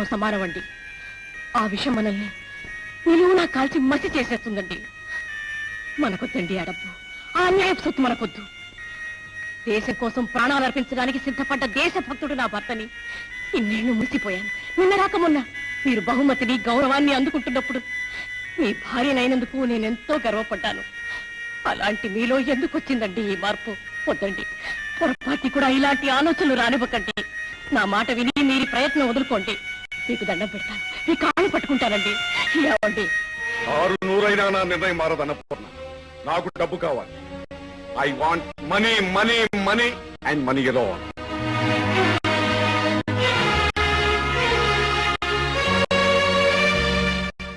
ప్రాణంతో సమానమండి. ఆ విషయం మనల్ని నిలువునా కాల్చి మసి చేసేస్తుందండి. మనకొద్దండి ఆ డబ్బు, ఆ అన్యాయపు సొత్తు మనకొద్దు. దేశం కోసం ప్రాణాలు అర్పించడానికి సిద్ధపడ్డ దేశభక్తుడు నా భర్తని ఇన్నేళ్లు ముసిపోయాను. నిన్న రాక మొన్న మీరు బహుమతిని గౌరవాన్ని అందుకుంటున్నప్పుడు మీ భార్యనైనందుకు నేనెంతో గర్వపడ్డాను. అలాంటి మీలో ఎందుకు వచ్చిందండి ఈ మార్పు? వద్దండి, పొరపాటి కూడా ఇలాంటి ఆలోచనలు రానివ్వకండి. నా మాట విని మీరు ప్రయత్నం వదులుకోండి. మీకు దండం పెడతాను, మీ కాళ్ళు పట్టుకుంటానండి. ఏమండి? 600 నా నిర్ణయం మారదన్నపూర్ణ. నాకు డబ్బు కావాలి. I want money, money, money and money ఏదో.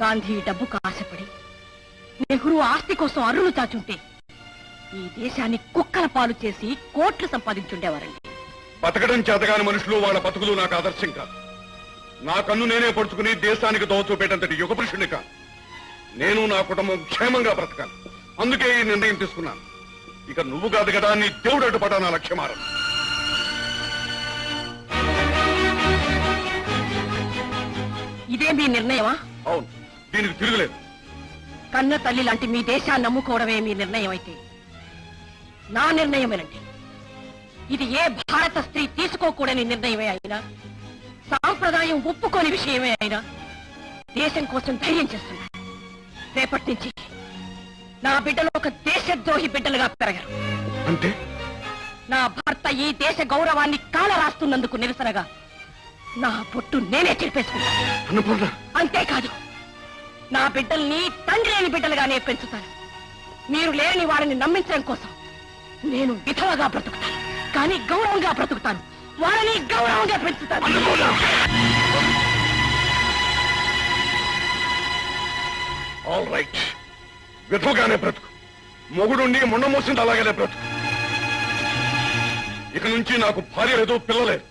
గాంధీ డబ్బుకు ఆశపడి, నెహ్రూ ఆస్తి కోసం అర్రులు చాచుంటే ఈ దేశాన్ని కుక్కల పాలు చేసి కోట్లు సంపాదించుండేవారండి. బతకడం చేతగాని మనుషులు వాళ్ళ బతుకులు నాకు ఆదర్శం కాదు. నా కన్ను నేనే పడుచుకుని దేశానికి దోచూపేటంతటి యుగ పురుషుని కాదు. నేను నా కుటుంబం క్షేమంగా బ్రతకాలి. అందుకే ఈ నిర్ణయం తీసుకున్నాను. ఇక నువ్వు కాదు కదా నీ దేవుడు అడ్డుపడా నా లక్ష్యమారం. ఇదే మీ నిర్ణయమా? అవును, దీనికి తిరుగులేదు. కన్న తల్లి లాంటి మీ దేశాన్ని నమ్ముకోవడమే మీ నిర్ణయం అయితే నా నిర్ణయమేనండి. ఇది ఏ భారత స్త్రీ తీసుకోకూడని నిర్ణయమే అయినా, సాంప్రదాయం ఒప్పుకోని విషయమే అయినా దేశం కోసం ధైర్యం చేస్తున్నా. రేపటి నుంచి నా బిడ్డలు ఒక దేశద్రోహి బిడ్డలుగా పెరగరు. అంటే నా భర్త ఈ దేశ గౌరవాన్ని కాల రాస్తున్నందుకు నిరసనగా నా పొట్టు నేనే చెరిపేసుకున్నాను. అంతేకాదు, నా బిడ్డల్ని తండ్రి లేని బిడ్డలుగానే పెంచుతాను. మీరు లేని వారిని నమ్మించడం కోసం నేను విధవగా బ్రతుకుతాను, కానీ గౌరవంగా బ్రతుకుతాను. వారిని గౌరవంగా పెంచుతాను. ఆల్ రైట్, విధవగానే బ్రతుకు. మొగుడుండి మొండ మోసింది అలాగనే బ్రతుకు. ఇక నుంచి నాకు భార్య లేదు, పిల్ల లేదు,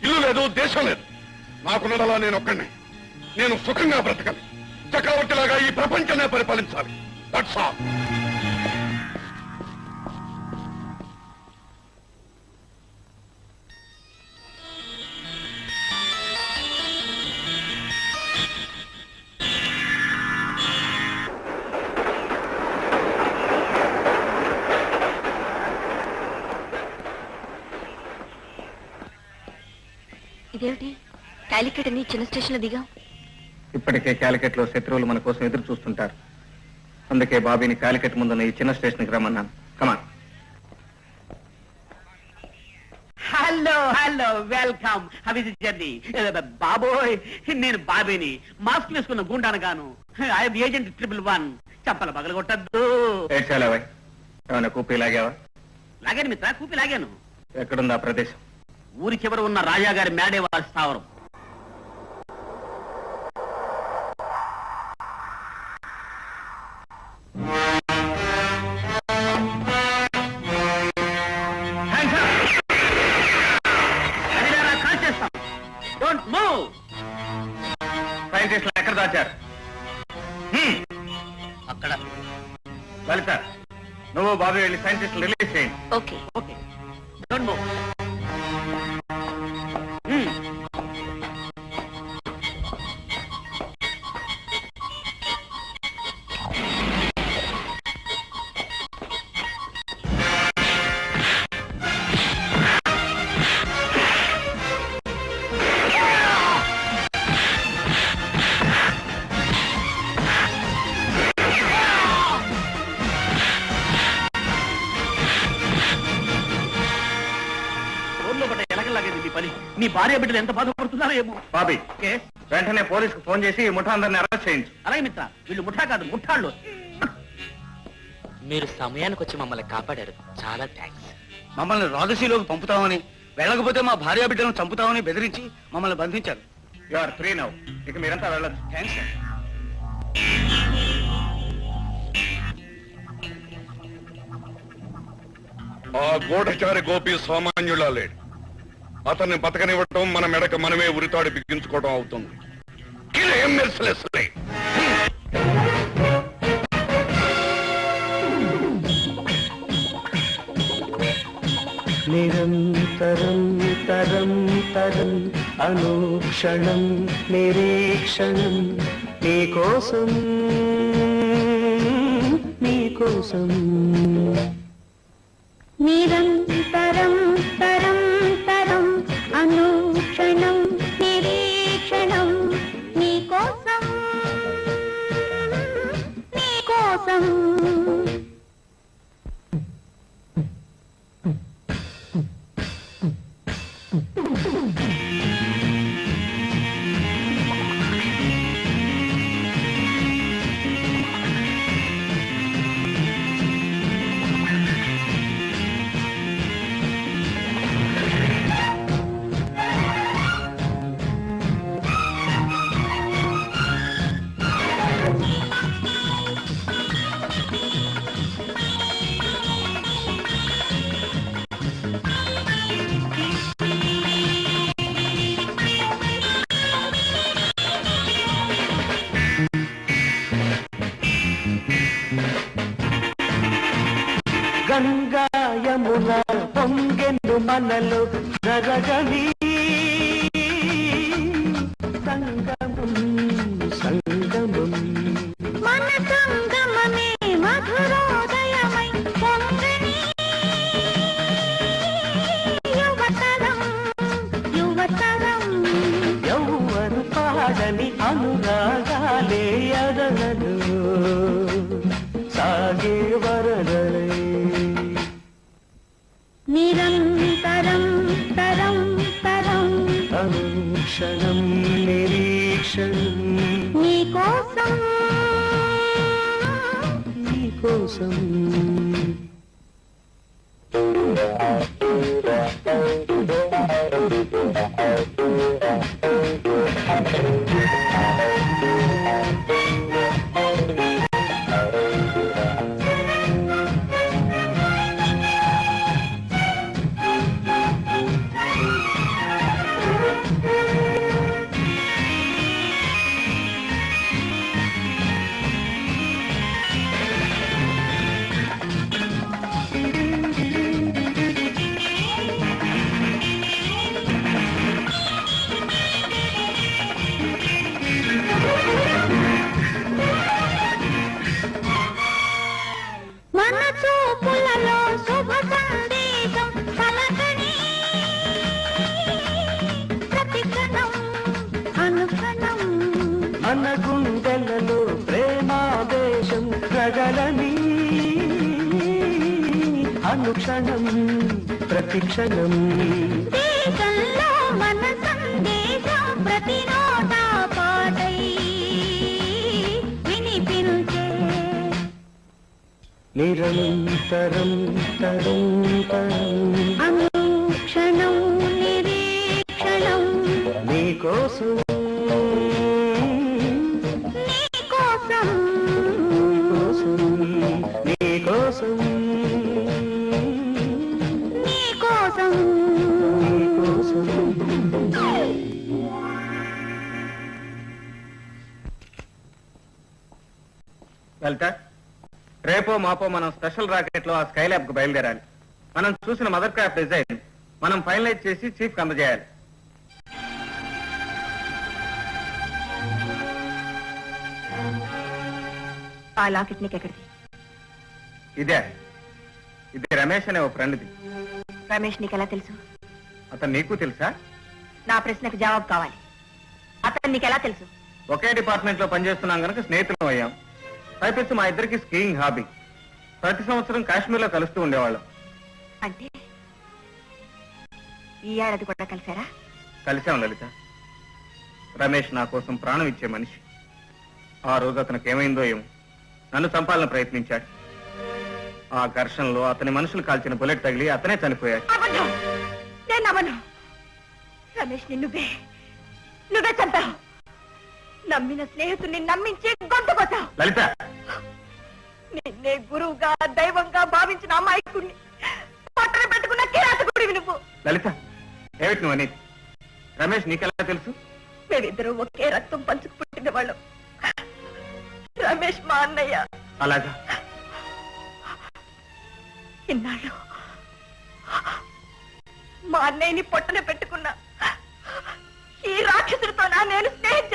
ఇల్లు లేదు, దేశం లేదు. నాకున్నదలా నేను ఒక్కడినే. నేను సుఖంగా బ్రతకాలి. చక్రవర్తిలాగా ఈ ప్రపంచాన్ని పరిపాలించాలి. That's all. ఇదేమిటి కాలికట్ అని చిన్న స్టేషన్ లో దిగా? ఇప్పటికే కాలికట్ లో శత్రువులు మన కోసం ఎదురు చూస్తుంటారు. అందుకే బాబీని కాలికట్ ముందున్న ఈ చిన్న స్టేషన్ కి రమ్మన్నాను. Come on. Hello hello, welcome. How is the journey? బాబోయ్, నేను బాబీని, మాస్క్ వేసుకున్న గుండాను గాను. I'm agent 111. చంపల పగలు కొట్టద్దు. ఏమైనా కూపీ లాగావా? లాగాను మిత్ర, కూపి లాగాను. ఎక్కడుంది ఆ ప్రదేశం? ఊరి చివర ఉన్న రాజాగారి మేడే వారి స్థావరం. Don't move. సైంటిస్టులు ఎక్కడ దాచారు? అక్కడ. లలిత, నువ్వు బాబు వెళ్ళి సైంటిస్టులు రిలీజ్ చేయండి. Okay okay, don't move. నీ భార్య బిడ్డలు ఎంత బాధపడుతున్నారో ఏమో. బాబీ, వెంటనే పోలీసుకు ఫోన్ చేసి ముఠా అందరిని అరెస్ట్ చేయించు. అలాగే మిత్ర, వీళ్ళు ముఠా కాదు, ముఠాళ్ళు. మీరు సమయానికి వచ్చి మమ్మల్ని కాపాడారు, చాలా థ్యాంక్స్. మమ్మల్ని రాజసీలోకి పంపుతామని, వెళ్ళకపోతే మా భార్య బిడ్డలను చంపుతామని బెదిరించి మమ్మల్ని బంధించారు. You are free now. ఇక మీరంతా వెళ్ళదు. Thanks sir. ఆ గూఢచారి గోపి సామాన్యులా లేడు. అతన్ని బతకనివ్వటం మన మెడక మనమే ఉరితాడు బిగించుకోవడం అవుతుంది. నిరంతరం తరం తరం అనుక్షణం నిరీక్షణం నీకోసం నీకోసం నిరంతరం తరం తరం అనుక్షణం నిరీక్షణం నీకోసం నీకోసం గంగా యమున పొంగెను మనలో జరగని సంగమం సంగమం మన సంగమమే మధురోదయమై పొంగని యువతరం యువతరం ఎవ్వరు పాడని అనురాగాలే అదనలు సాగే వరదలే నిరంతరం తరం తరం అనుక్షణం నిరీక్షణం నీకోసం నీకోసం మన చూపులలో శుభ సందేశం పలకని ప్రతిక్షణం అనుక్షణం మన గుండెలలో ప్రేమాదేశం రగలని అనుక్షణం ప్రతిక్షణం దేశంలో మన సందేశం ప్రతి నోటా పాటై వినిపించే నిరంతరం తరం తరం అనుక్షణం నిరీక్షణం నీకోసం నీకోసం నీకోసం నీకోసం నీకోసం లలిత, రేపో మాపో మనం స్పెషల్ రాకెట్ లో ఆ స్కై ల్యాబ్ కు బయలుదేరాలి. మనం చూసిన మదర్ క్రాఫ్ట్ డిజైన్ మనం ఫైనలైజ్ చేసి చీఫ్ కి అందజేయాలి. ఆ లాకెట్ నీకెక్కడిది? ఇదే రమేష్ అనే ఓ ఫ్రెండ్ది. రమేష్ నీకెలా తెలుసు? అతను నీకు తెలుసా? నా ప్రశ్నకు జవాబు కావాలి. అతను నీకెలా తెలుసు? ఒకే డిపార్ట్మెంట్ లో పనిచేస్తున్నాం కనుక స్నేహితులం అయ్యాం. పైపెచ్చు మా ఇద్దరికి స్కీయింగ్ హాబీ. ప్రతి సంవత్సరం కాశ్మీర్ లో కలుస్తూ ఉండేవాళ్ళం. అంటే ఈ ఏడాది కూడా కలిసారా? కలిశాం లలిత. రమేష్ నా కోసం ప్రాణం ఇచ్చే మనిషి. ఆ రోజు అతనికి ఏమైందో ఏమో, నన్ను చంపాలని ప్రయత్నించాడు. ఆ ఘర్షణలో అతని మనుషులు కాల్చిన బుల్లెట్ తగిలి అతనే చనిపోయాడు. అబద్ధం! నేను నమ్మను. రమేష్ నువ్వే చంపావు. నమ్మిన స్నేహితుడిని నమ్మించి గొంతుకొచ్చావు. లలిత, నిన్నే గురువుగా దైవంగా భావించిన అమాయకుడిని పట్టణ పెట్టుకున్న కిరాతకుడివి నువ్వు. లలిత, ఏమిటి నువ్వు అనేది? రమేష్ నీకెలా తెలుసు? మేమిద్దరూ ఒకే రక్తం పంచుకు పుట్టిన వాళ్ళం. రమేష్ మా అన్నయ్య. అలాగా? ఇన్నాళ్ళు మా అన్నయ్యని పొట్టన పెట్టుకున్నా ఈ రాక్షసుడితో నేను స్నేహితురాలు